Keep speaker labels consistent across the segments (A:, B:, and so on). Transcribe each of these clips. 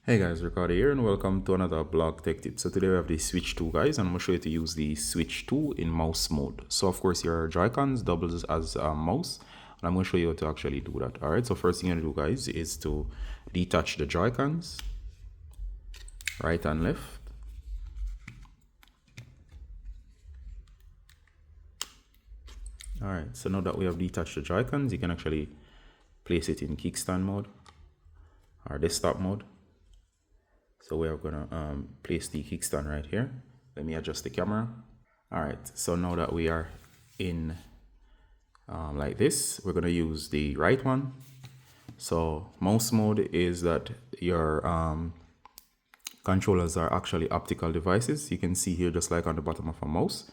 A: Hey guys, Ricardo here and welcome to another blog tech tip. So today we have the Switch 2 guys, and I'm going to show you to use the Switch 2 in mouse mode. So of course your Joy-Cons doubles as a mouse, and I'm going to show you how to actually do that. Alright, so first thing you're going to do guys is to detach the Joy-Cons, right and left. Alright, so now that we have detached the Joy-Cons, you can actually place it in kickstand mode or desktop mode. So we are gonna place the kickstand right here. Let me adjust the camera. All right, so now that we are in like this, we're gonna use the right one. So mouse mode is that your controllers are actually optical devices. You can see here, just like on the bottom of a mouse,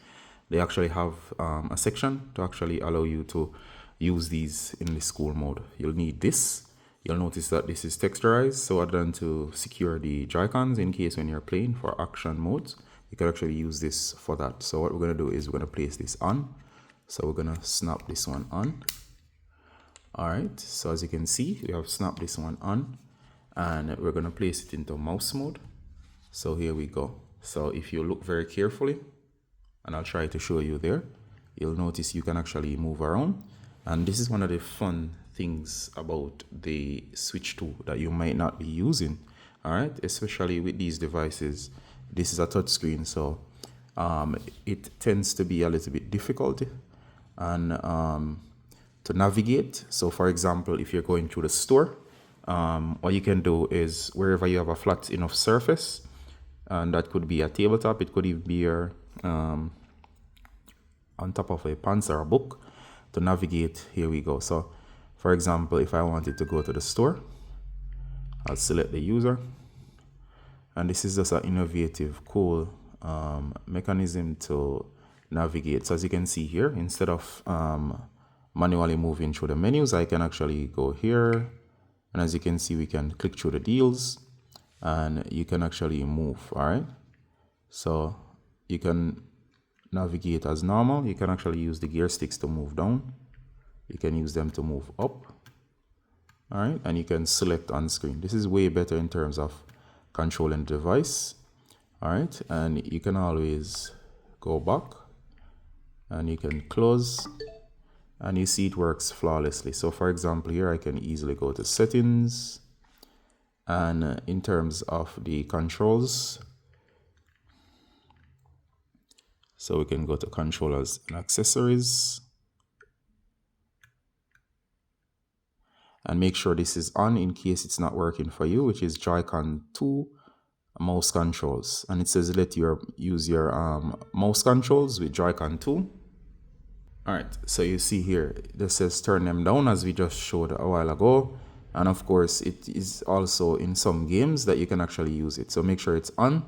A: they actually have a section to actually allow you to use these in the school mode. You'll need this. You'll notice that this is texturized, so other than to secure the Joy-Cons in case when you're playing for action modes, you can actually use this for that. So what we're going to do is we're going to place this on. So we're going to snap this one on. All right, so as you can see, we have snapped this one on, and we're going to place it into mouse mode. So here we go. So if you look very carefully, and I'll try to show you there, you'll notice you can actually move around. And this is one of the fun things about the Switch 2 that you might not be using, all right, especially with these devices. This is a touch screen, so it tends to be a little bit difficult and to navigate. So for example, if you're going through the store, what you can do is wherever you have a flat enough surface, and that could be a tabletop, it could even be your on top of a pants or a book, to navigate. Here we go. So for example, if I wanted to go to the store, I'll select the user, and this is just an innovative, cool mechanism to navigate. So as you can see here, instead of manually moving through the menus, I can actually go here, and as you can see, we can click through the deals and you can actually move. All right, so you can navigate as normal. You can actually use the gear sticks to move down. You can use them to move up. All right, and you can select on screen. This is way better in terms of controlling the device. All right, and you can always go back and you can close, and you see it works flawlessly. So for example, here I can easily go to settings, and in terms of the controls, so we can go to controllers and accessories and make sure this is on in case it's not working for you, which is Joy-Con 2 mouse controls. And it says let you use your mouse controls with Joy-Con 2. All right, so you see here, this says turn them down as we just showed a while ago. And of course, it is also in some games that you can actually use it. So make sure it's on.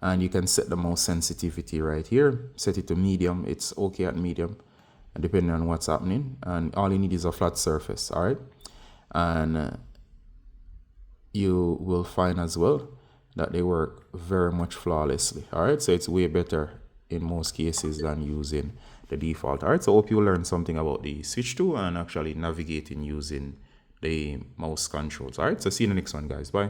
A: And you can set the mouse sensitivity right here. Set it to medium. It's okay at medium, depending on what's happening. And all you need is a flat surface, all right? And you will find as well that they work very much flawlessly, all right? So it's way better in most cases than using the default, all right? So I hope you learned something about the Switch 2 and actually navigating using the mouse controls, all right? So see you in the next one, guys. Bye.